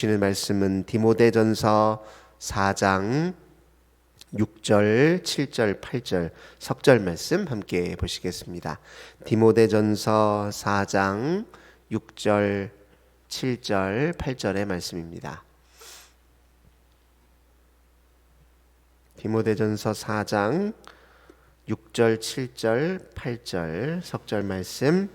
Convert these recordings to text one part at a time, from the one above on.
주시는 말씀은 디모데전서 4장 6절, 7절, 8절 석절 말씀 함께 보시겠습니다. 디모데전서 4장 6절, 7절, 8절의 말씀입니다. 디모데전서 4장 6절, 7절, 8절 석절 말씀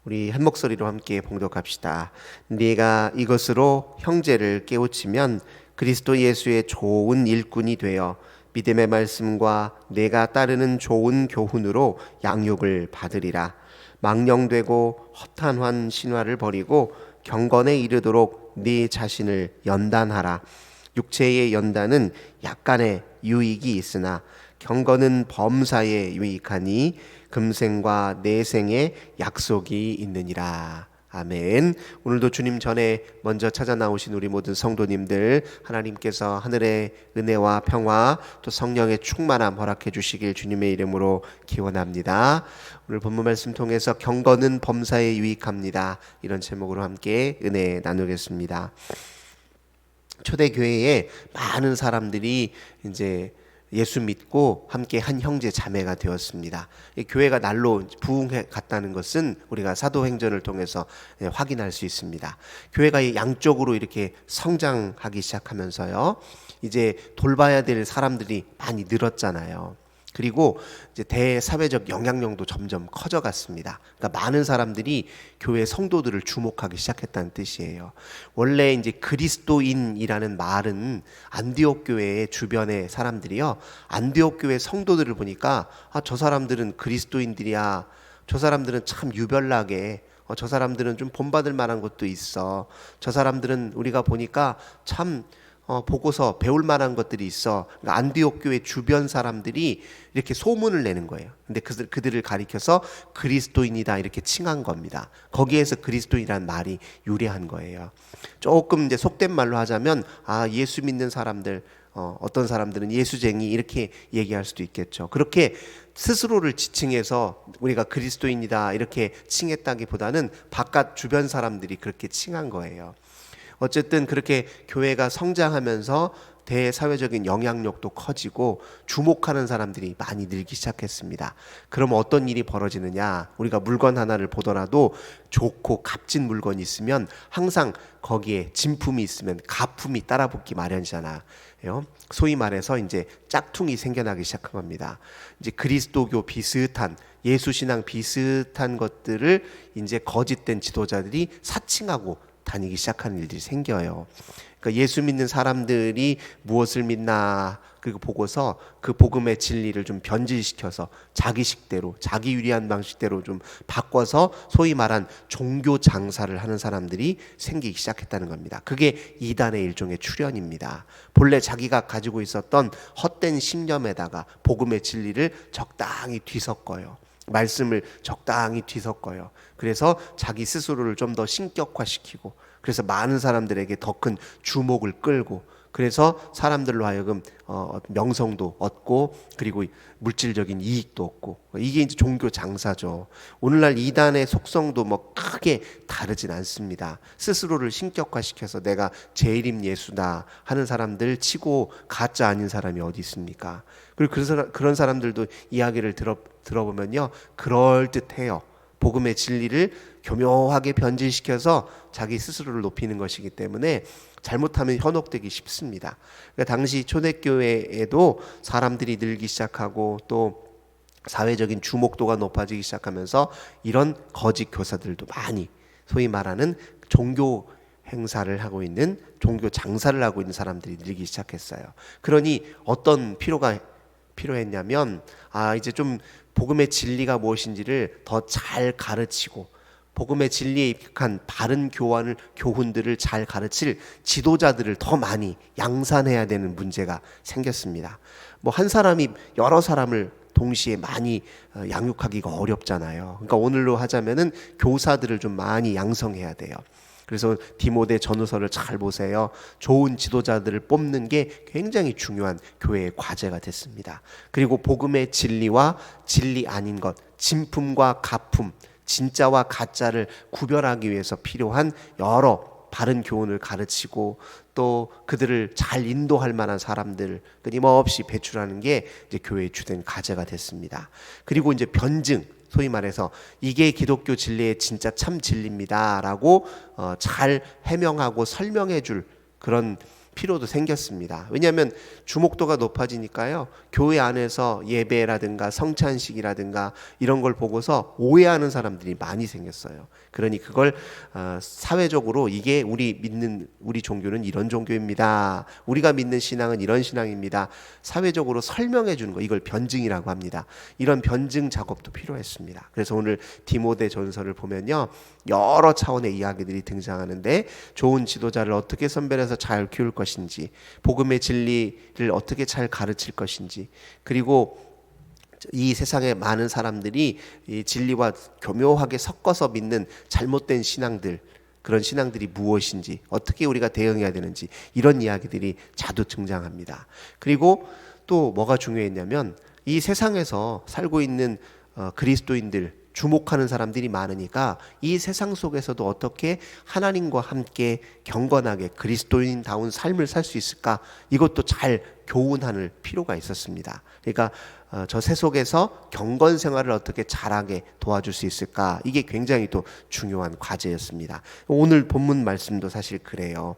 우리 한 목소리로 함께 봉독합시다. 네가 이것으로 형제를 깨우치면 그리스도 예수의 좋은 일꾼이 되어 믿음의 말씀과 내가 따르는 좋은 교훈으로 양육을 받으리라. 망령되고 허탄한 신화를 버리고 경건에 이르도록 네 자신을 연단하라. 육체의 연단은 약간의 유익이 있으나 경건은 범사에 유익하니 금생과 내생에 약속이 있느니라. 아멘. 오늘도 주님 전에 먼저 찾아 나오신 우리 모든 성도님들, 하나님께서 하늘의 은혜와 평화 또 성령의 충만함 허락해 주시길 주님의 이름으로 기원합니다. 오늘 본문 말씀 통해서 경건은 범사에 유익합니다, 이런 제목으로 함께 은혜 나누겠습니다. 초대교회에 많은 사람들이 이제 예수 믿고 함께 한 형제 자매가 되었습니다. 이 교회가 날로 부흥해 갔다는 것은 우리가 사도행전을 통해서 확인할 수 있습니다. 교회가 양쪽으로 이렇게 성장하기 시작하면서요, 이제 돌봐야 될 사람들이 많이 늘었잖아요. 그리고 이제 대사회적 영향력도 점점 커져갔습니다. 그러니까 많은 사람들이 교회 성도들을 주목하기 시작했다는 뜻이에요. 원래 이제 그리스도인이라는 말은 안디옥 교회의 주변의 사람들이요, 안디옥 교회 성도들을 보니까 저 사람들은 그리스도인들이야. 저 사람들은 참 유별나게. 저 사람들은 좀 본받을 만한 것도 있어. 저 사람들은 우리가 보니까 참 보고서 배울 만한 것들이 있어. 그러니까 안디옥 교회 주변 사람들이 이렇게 소문을 내는 거예요. 근데 그들을 가리켜서 그리스도인이다 이렇게 칭한 겁니다. 거기에서 그리스도인이라는 말이 유래한 거예요. 조금 이제 속된 말로 하자면 예수 믿는 사람들, 어떤 사람들은 예수쟁이 이렇게 얘기할 수도 있겠죠. 그렇게 스스로를 지칭해서 우리가 그리스도인이다 이렇게 칭했다기보다는 바깥 주변 사람들이 그렇게 칭한 거예요. 어쨌든 그렇게 교회가 성장하면서 대사회적인 영향력도 커지고 주목하는 사람들이 많이 늘기 시작했습니다. 그럼 어떤 일이 벌어지느냐? 우리가 물건 하나를 보더라도 좋고 값진 물건이 있으면 항상 거기에 진품이 있으면 가품이 따라붙기 마련이잖아요. 소위 말해서 이제 짝퉁이 생겨나기 시작한 겁니다. 이제 그리스도교 비슷한, 예수신앙 비슷한 것들을 이제 거짓된 지도자들이 사칭하고 다니기 시작하는 일들이 생겨요. 그러니까 예수 믿는 사람들이 무엇을 믿나 그리고 보고서 그 복음의 진리를 좀 변질시켜서 자기식대로, 자기 유리한 방식대로 좀 바꿔서 소위 말한 종교 장사를 하는 사람들이 생기기 시작했다는 겁니다. 그게 이단의 일종의 출현입니다. 본래 자기가 가지고 있었던 헛된 신념에다가 복음의 진리를 적당히 뒤섞어요. 말씀을 적당히 뒤섞어요. 그래서 자기 스스로를 좀 더 신격화시키고, 그래서 많은 사람들에게 더 큰 주목을 끌고, 그래서 사람들로 하여금 명성도 얻고, 그리고 물질적인 이익도 얻고, 이게 이제 종교 장사죠. 오늘날 이단의 속성도 뭐 크게 다르진 않습니다. 스스로를 신격화시켜서 내가 재림 예수다 하는 사람들 치고 가짜 아닌 사람이 어디 있습니까? 그리고 그런 사람들도 이야기를 들어보면요, 그럴듯해요. 복음의 진리를 교묘하게 변질시켜서 자기 스스로를 높이는 것이기 때문에 잘못하면 현혹되기 쉽습니다. 그러니까 당시 초대교회에도 사람들이 늘기 시작하고 또 사회적인 주목도가 높아지기 시작하면서 이런 거짓 교사들도 많이, 소위 말하는 종교 행사를 하고 있는, 종교 장사를 하고 있는 사람들이 늘기 시작했어요. 그러니 어떤 필요가 필요했냐면 이제 좀 복음의 진리가 무엇인지를 더 잘 가르치고 복음의 진리에 입각한 바른 교훈들을 잘 가르칠 지도자들을 더 많이 양산해야 되는 문제가 생겼습니다. 뭐 한 사람이 여러 사람을 동시에 많이 양육하기가 어렵잖아요. 그러니까 오늘로 하자면은 교사들을 좀 많이 양성해야 돼요. 그래서 디모데 전후서를 잘 보세요. 좋은 지도자들을 뽑는 게 굉장히 중요한 교회의 과제가 됐습니다. 그리고 복음의 진리와 진리 아닌 것, 진품과 가품, 진짜와 가짜를 구별하기 위해서 필요한 여러 바른 교훈을 가르치고 또 그들을 잘 인도할 만한 사람들 끊임없이 배출하는 게 이제 교회의 주된 과제가 됐습니다. 그리고 이제 변증, 소위 말해서 이게 기독교 진리의 진짜 참 진리입니다라고 잘 해명하고 설명해 줄 그런 필요도 생겼습니다. 왜냐하면 주목도가 높아지니까요, 교회 안에서 예배라든가 성찬식이라든가 이런 걸 보고서 오해하는 사람들이 많이 생겼어요. 그러니 그걸 사회적으로 이게 우리 믿는 우리 종교는 이런 종교입니다, 우리가 믿는 신앙은 이런 신앙입니다, 사회적으로 설명해 주는 거, 이걸 변증이라고 합니다. 이런 변증 작업도 필요했습니다. 그래서 오늘 디모데 전서를 보면요, 여러 차원의 이야기들이 등장하는데, 좋은 지도자를 어떻게 선별해서 잘 키울 것인지, 복음의 진리를 어떻게 잘 가르칠 것인지, 그리고 이 세상에 많은 사람들이 이 진리와 교묘하게 섞어서 믿는 잘못된 신앙들, 그런 신앙들이 무엇인지, 어떻게 우리가 대응해야 되는지, 이런 이야기들이 자주 등장합니다. 그리고 또 뭐가 중요했냐면, 이 세상에서 살고 있는 그리스도인들, 주목하는 사람들이 많으니까 이 세상 속에서도 어떻게 하나님과 함께 경건하게 그리스도인다운 삶을 살 수 있을까, 이것도 잘 교훈할 필요가 있었습니다. 그러니까 저 세속에서 경건 생활을 어떻게 잘하게 도와줄 수 있을까, 이게 굉장히 또 중요한 과제였습니다. 오늘 본문 말씀도 사실 그래요.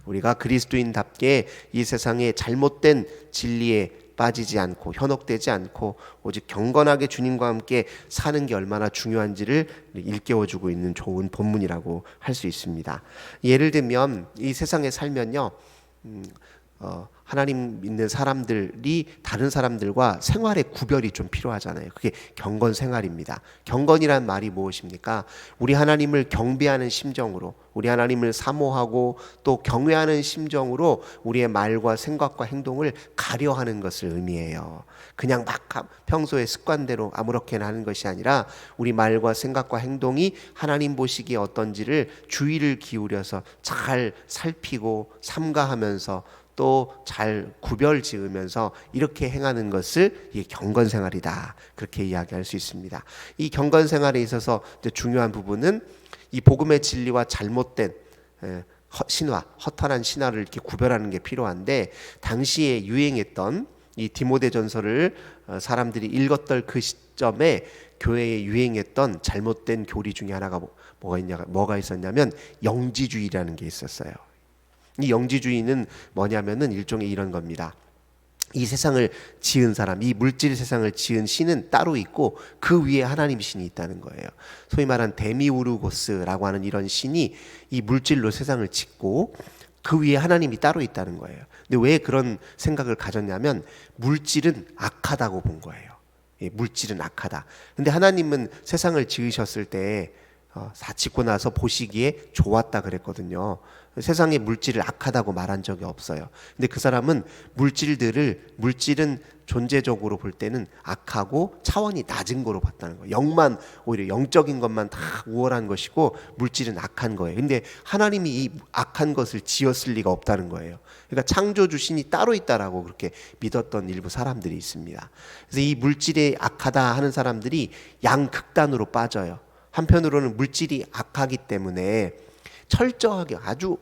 우리가 그리스도인답게 이 세상의 잘못된 진리에 빠지지 않고 현혹되지 않고 오직 경건하게 주님과 함께 사는 게 얼마나 중요한지를 일깨워주고 있는 좋은 본문이라고 할 수 있습니다. 예를 들면 이 세상에 살면요, 하나님 믿는 사람들이 다른 사람들과 생활의 구별이 좀 필요하잖아요. 그게 경건 생활입니다. 경건이란 말이 무엇입니까? 우리 하나님을 경배하는 심정으로, 우리 하나님을 사모하고 또 경외하는 심정으로 우리의 말과 생각과 행동을 가려하는 것을 의미해요. 그냥 막 평소의 습관대로 아무렇게나 하는 것이 아니라 우리 말과 생각과 행동이 하나님 보시기에 어떤지를 주의를 기울여서 잘 살피고 삼가하면서 또 잘 구별 지으면서 이렇게 행하는 것을 이게 경건 생활이다, 그렇게 이야기할 수 있습니다. 이 경건 생활에 있어서 이제 중요한 부분은 이 복음의 진리와 잘못된 신화, 허탄한 신화를 이렇게 구별하는 게 필요한데, 당시에 유행했던 이 디모데 전서를 사람들이 읽었던 그 시점에 교회에 유행했던 잘못된 교리 중에 하나가 뭐가 있었냐면 영지주의라는 게 있었어요. 이 영지주의는 뭐냐면은 일종의 이런 겁니다. 이 세상을 지은 사람, 이 물질 세상을 지은 신은 따로 있고 그 위에 하나님 신이 있다는 거예요. 소위 말하는 데미우르고스라고 하는 이런 신이 이 물질로 세상을 짓고 그 위에 하나님이 따로 있다는 거예요. 근데 왜 그런 생각을 가졌냐면 물질은 악하다고 본 거예요. 예, 물질은 악하다. 근데 하나님은 세상을 지으셨을 때 짓고 나서 보시기에 좋았다 그랬거든요. 세상의 물질을 악하다고 말한 적이 없어요. 근데 그 사람은 물질은 존재적으로 볼 때는 악하고 차원이 낮은 거로 봤다는 거예요. 영만, 오히려 영적인 것만 다 우월한 것이고 물질은 악한 거예요. 근데 하나님이 이 악한 것을 지었을 리가 없다는 거예요. 그러니까 창조주 신이 따로 있다라고 그렇게 믿었던 일부 사람들이 있습니다. 그래서 이 물질이 악하다 하는 사람들이 양극단으로 빠져요. 한편으로는 물질이 악하기 때문에 철저하게 아주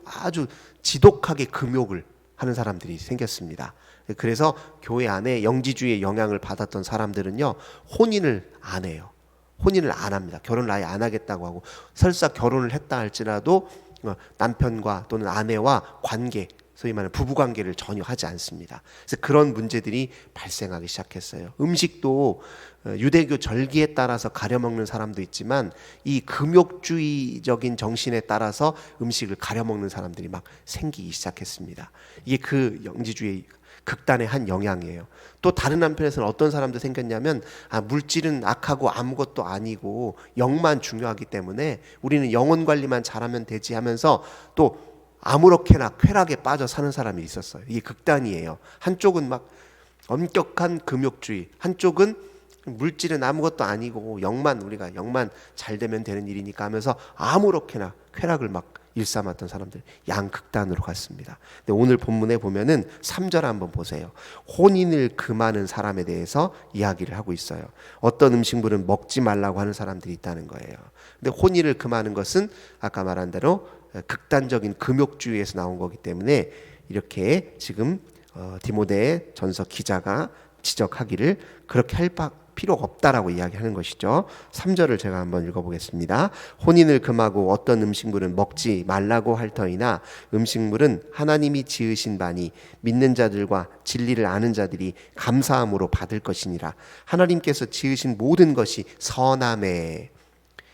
지독하게 금욕을 하는 사람들이 생겼습니다. 그래서 교회 안에 영지주의의 영향을 받았던 사람들은요, 혼인을 안 해요. 혼인을 안 합니다. 결혼을 아예 안 하겠다고 하고, 설사 결혼을 했다 할지라도 남편과 또는 아내와 관계, 소위 말하는 부부관계를 전혀 하지 않습니다. 그래서 그런 문제들이 발생하기 시작했어요. 음식도 유대교 절기에 따라서 가려먹는 사람도 있지만 이 금욕주의적인 정신에 따라서 음식을 가려먹는 사람들이 막 생기기 시작했습니다. 이게 그 영지주의 극단의 한 영향이에요. 또 다른 한편에서는 어떤 사람도 생겼냐면 물질은 악하고 아무것도 아니고 영만 중요하기 때문에 우리는 영혼 관리만 잘하면 되지 하면서 또 아무렇게나 쾌락에 빠져 사는 사람이 있었어요. 이게 극단이에요. 한쪽은 막 엄격한 금욕주의, 한쪽은 물질은 아무것도 아니고 우리가 영만 잘 되면 되는 일이니까 하면서 아무렇게나 쾌락을 막 일삼았던 사람들, 양극단으로 갔습니다. 근데 오늘 본문에 보면은 3절 한번 보세요. 혼인을 금하는 사람에 대해서 이야기를 하고 있어요. 어떤 음식물은 먹지 말라고 하는 사람들이 있다는 거예요. 근데 혼인을 금하는 것은 아까 말한 대로 극단적인 금욕주의에서 나온 거기 때문에 이렇게 지금 디모데 전서 기자가 지적하기를 그렇게 할 필요가 없다라고 이야기하는 것이죠. 3절을 제가 한번 읽어보겠습니다. 혼인을 금하고 어떤 음식물은 먹지 말라고 할 터이나 음식물은 하나님이 지으신 바니 믿는 자들과 진리를 아는 자들이 감사함으로 받을 것이니라. 하나님께서 지으신 모든 것이 선함에,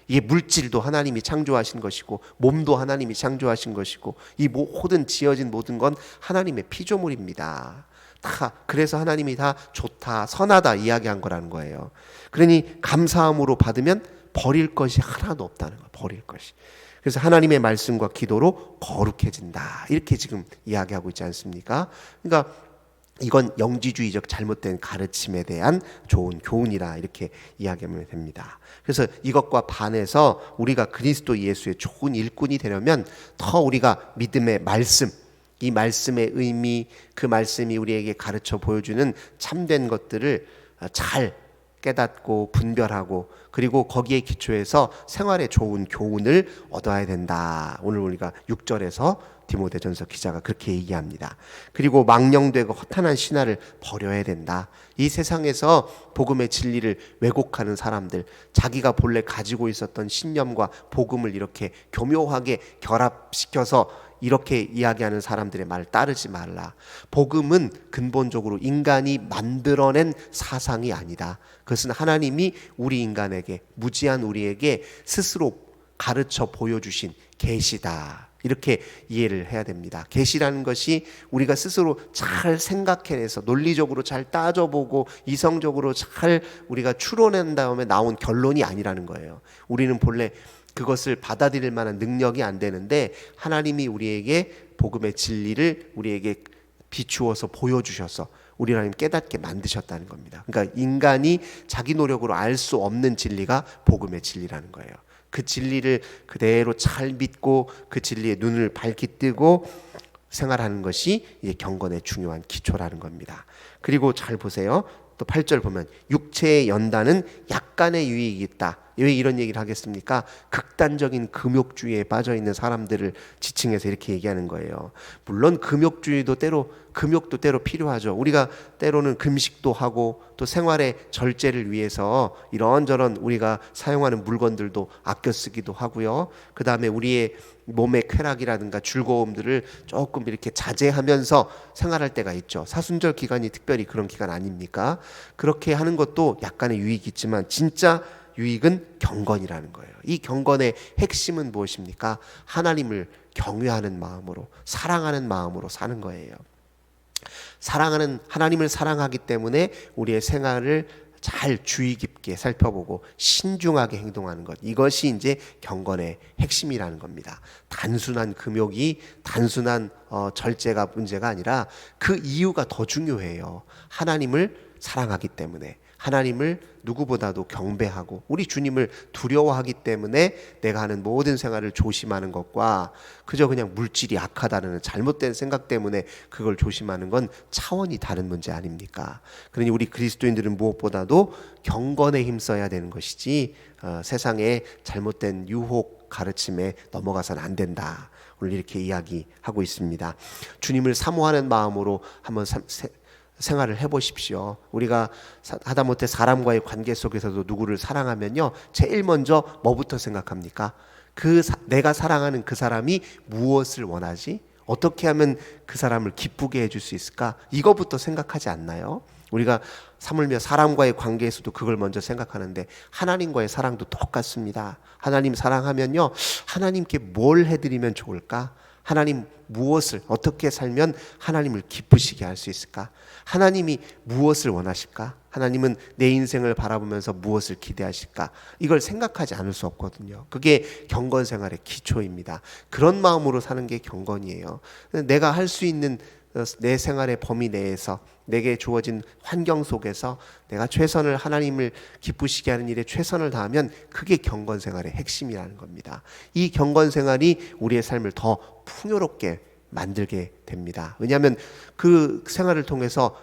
이게 물질도 하나님이 창조하신 것이고 몸도 하나님이 창조하신 것이고 이 모든 지어진 모든 건 하나님의 피조물입니다. 다 그래서 하나님이 다 좋다, 선하다 이야기한 거라는 거예요. 그러니 감사함으로 받으면 버릴 것이 하나도 없다는 거예요. 버릴 것이. 그래서 하나님의 말씀과 기도로 거룩해진다. 이렇게 지금 이야기하고 있지 않습니까? 그러니까 이건 영지주의적 잘못된 가르침에 대한 좋은 교훈이라 이렇게 이야기하면 됩니다. 그래서 이것과 반해서 우리가 그리스도 예수의 좋은 일꾼이 되려면 더 우리가 믿음의 말씀, 이 말씀의 의미, 그 말씀이 우리에게 가르쳐 보여주는 참된 것들을 잘 깨닫고 분별하고 그리고 거기에 기초해서 생활에 좋은 교훈을 얻어야 된다. 오늘 우리가 6절에서 디모데전서 기자가 그렇게 얘기합니다. 그리고 망령되고 허탄한 신화를 버려야 된다. 이 세상에서 복음의 진리를 왜곡하는 사람들, 자기가 본래 가지고 있었던 신념과 복음을 이렇게 교묘하게 결합시켜서 이렇게 이야기하는 사람들의 말을 따르지 말라. 복음은 근본적으로 인간이 만들어낸 사상이 아니다. 그것은 하나님이 우리 인간에게, 무지한 우리에게 스스로 가르쳐 보여주신 계시다. 이렇게 이해를 해야 됩니다. 계시라는 것이 우리가 스스로 잘 생각해내서 논리적으로 잘 따져보고 이성적으로 잘 우리가 추론한 다음에 나온 결론이 아니라는 거예요. 우리는 본래 그것을 받아들일 만한 능력이 안 되는데 하나님이 우리에게 복음의 진리를 우리에게 비추어서 보여주셔서 우리 하나님 깨닫게 만드셨다는 겁니다. 그러니까 인간이 자기 노력으로 알 수 없는 진리가 복음의 진리라는 거예요. 그 진리를 그대로 잘 믿고 그 진리의 눈을 밝히 뜨고 생활하는 것이 이제 경건의 중요한 기초라는 겁니다. 그리고 잘 보세요. 또 8절 보면 육체의 연단은 약간의 유익이 있다. 왜 이런 얘기를 하겠습니까? 극단적인 금욕주의에 빠져있는 사람들을 지칭해서 이렇게 얘기하는 거예요. 물론 금욕도 때로 필요하죠. 우리가 때로는 금식도 하고 또 생활의 절제를 위해서 이런저런 우리가 사용하는 물건들도 아껴 쓰기도 하고요. 그 다음에 우리의 몸의 쾌락이라든가 즐거움들을 조금 이렇게 자제하면서 생활할 때가 있죠. 사순절 기간이 특별히 그런 기간 아닙니까? 그렇게 하는 것도 약간의 유익이 있지만 진짜 유익은 경건이라는 거예요. 이 경건의 핵심은 무엇입니까? 하나님을 경외하는 마음으로, 사랑하는 마음으로 사는 거예요. 하나님을 사랑하기 때문에 우리의 생활을 잘 주의 깊게 살펴보고 신중하게 행동하는 것, 이것이 이제 경건의 핵심이라는 겁니다. 단순한 금욕이 단순한 절제가 문제가 아니라 그 이유가 더 중요해요. 하나님을 사랑하기 때문에, 하나님을 누구보다도 경배하고 우리 주님을 두려워하기 때문에 내가 하는 모든 생활을 조심하는 것과 그저 그냥 물질이 악하다는 잘못된 생각 때문에 그걸 조심하는 건 차원이 다른 문제 아닙니까? 그러니 우리 그리스도인들은 무엇보다도 경건에 힘써야 되는 것이지 세상의 잘못된 유혹 가르침에 넘어가서는 안 된다. 오늘 이렇게 이야기하고 있습니다. 주님을 사모하는 마음으로 한번 생활을 해보십시오. 우리가 하다못해 사람과의 관계 속에서도 누구를 사랑하면요, 제일 먼저 뭐부터 생각합니까? 내가 사랑하는 그 사람이 무엇을 원하지? 어떻게 하면 그 사람을 기쁘게 해줄 수 있을까? 이거부터 생각하지 않나요? 우리가 하물며 사람과의 관계에서도 그걸 먼저 생각하는데 하나님과의 사랑도 똑같습니다. 하나님 사랑하면요, 하나님께 뭘 해드리면 좋을까? 하나님 무엇을 어떻게 살면 하나님을 기쁘시게 할 수 있을까? 하나님이 무엇을 원하실까? 하나님은 내 인생을 바라보면서 무엇을 기대하실까? 이걸 생각하지 않을 수 없거든요. 그게 경건 생활의 기초입니다. 그런 마음으로 사는 게 경건이에요. 내가 할 수 있는 내 생활의 범위 내에서 내게 주어진 환경 속에서 내가 최선을, 하나님을 기쁘시게 하는 일에 최선을 다하면 그게 경건 생활의 핵심이라는 겁니다. 이 경건 생활이 우리의 삶을 더 풍요롭게 만들게 됩니다. 왜냐하면 그 생활을 통해서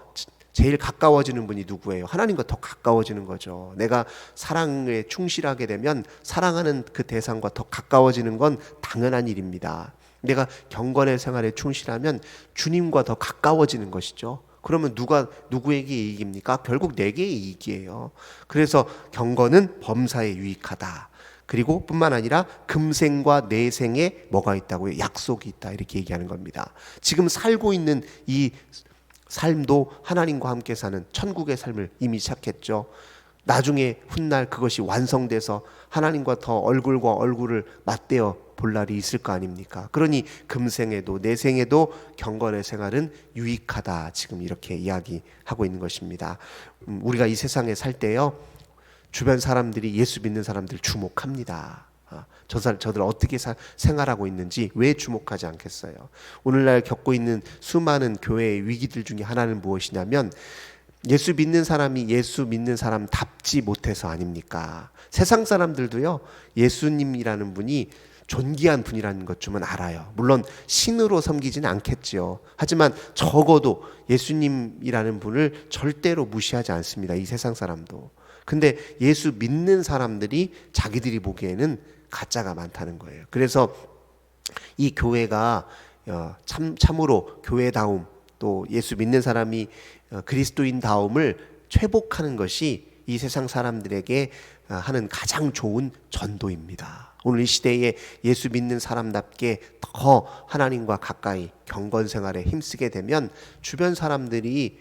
제일 가까워지는 분이 누구예요? 하나님과 더 가까워지는 거죠. 내가 사랑에 충실하게 되면 사랑하는 그 대상과 더 가까워지는 건 당연한 일입니다. 내가 경건의 생활에 충실하면 주님과 더 가까워지는 것이죠. 그러면 누구에게 이익입니까? 결국 내게 이익이에요. 그래서 경건은 범사에 유익하다. 그리고 뿐만 아니라 금생과 내생에 뭐가 있다고요? 약속이 있다. 이렇게 얘기하는 겁니다. 지금 살고 있는 이 삶도 하나님과 함께 사는 천국의 삶을 이미 시작했죠. 나중에 훗날 그것이 완성돼서 하나님과 더 얼굴과 얼굴을 맞대어 볼 날이 있을 거 아닙니까? 그러니 금생에도 내생에도 경건의 생활은 유익하다. 지금 이렇게 이야기하고 있는 것입니다. 우리가 이 세상에 살 때요, 주변 사람들이 예수 믿는 사람들 주목합니다. 저들 어떻게 생활하고 있는지 왜 주목하지 않겠어요? 오늘날 겪고 있는 수많은 교회의 위기들 중에 하나는 무엇이냐면 예수 믿는 사람이 예수 믿는 사람답지 못해서 아닙니까? 세상 사람들도요, 예수님이라는 분이 존귀한 분이라는 것쯤은 알아요. 물론 신으로 섬기지는 않겠지요. 하지만 적어도 예수님이라는 분을 절대로 무시하지 않습니다. 이 세상 사람도. 근데 예수 믿는 사람들이 자기들이 보기에는 가짜가 많다는 거예요. 그래서 이 교회가 참으로 교회다움, 또 예수 믿는 사람이 그리스도인다움을 회복하는 것이 이 세상 사람들에게 하는 가장 좋은 전도입니다. 오늘 이 시대에 예수 믿는 사람답게 더 하나님과 가까이 경건 생활에 힘쓰게 되면 주변 사람들이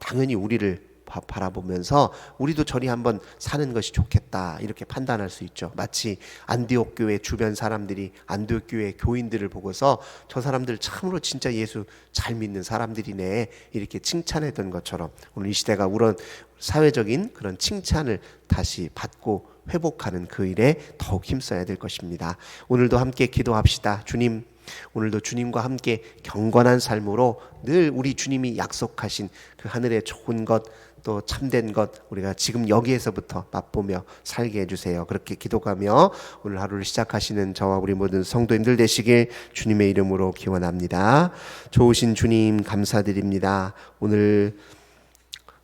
당연히 우리를 바라보면서 우리도 저리 한번 사는 것이 좋겠다 이렇게 판단할 수 있죠. 마치 안디옥 교회 주변 사람들이 안디옥 교회 교인들을 보고서 저 사람들 참으로 진짜 예수 잘 믿는 사람들이네 이렇게 칭찬했던 것처럼 오늘 이 시대가 우런 사회적인 그런 칭찬을 다시 받고 회복하는 그 일에 더욱 힘써야 될 것입니다. 오늘도 함께 기도합시다. 주님, 오늘도 주님과 함께 경건한 삶으로 늘 우리 주님이 약속하신 그 하늘의 좋은 것, 또 참된 것 우리가 지금 여기에서부터 맛보며 살게 해주세요. 그렇게 기도하며 오늘 하루를 시작하시는 저와 우리 모든 성도님들 되시길 주님의 이름으로 기원합니다. 좋으신 주님 감사드립니다. 오늘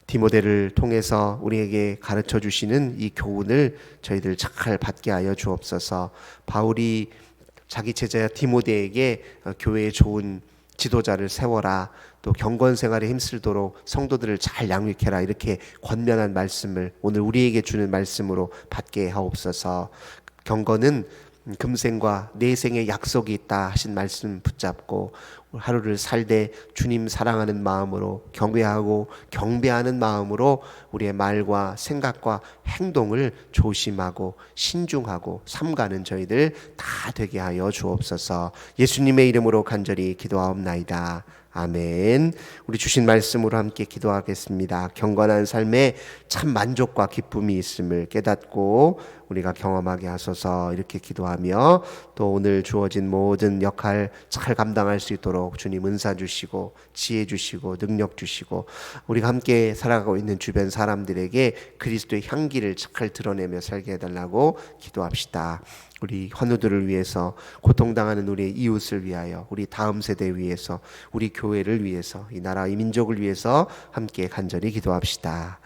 디모데를 통해서 우리에게 가르쳐 주시는 이 교훈을 저희들 잘 받게 하여 주옵소서. 바울이 자기 제자 디모데에게 교회에 좋은 지도자를 세워라, 또 경건 생활에 힘쓰도록 성도들을 잘 양육해라 이렇게 권면한 말씀을 오늘 우리에게 주는 말씀으로 받게 하옵소서. 경건은 금생과 내생의 약속이 있다 하신 말씀 붙잡고 하루를 살되 주님 사랑하는 마음으로 경배하고 경배하는 마음으로 우리의 말과 생각과 행동을 조심하고 신중하고 삼가는 저희들 다 되게 하여 주옵소서. 예수님의 이름으로 간절히 기도하옵나이다. 아멘. 우리 주신 말씀으로 함께 기도하겠습니다. 경건한 삶에 참 만족과 기쁨이 있음을 깨닫고 우리가 경험하게 하소서. 이렇게 기도하며 또 오늘 주어진 모든 역할 잘 감당할 수 있도록 주님 은사 주시고 지혜 주시고 능력 주시고 우리가 함께 살아가고 있는 주변 사람들에게 그리스도의 향기를 잘 드러내며 살게 해달라고 기도합시다. 우리 환우들을 위해서, 고통당하는 우리의 이웃을 위하여, 우리 다음 세대 위해서, 우리 교회를 위해서, 이 나라 이 민족을 위해서 함께 간절히 기도합시다.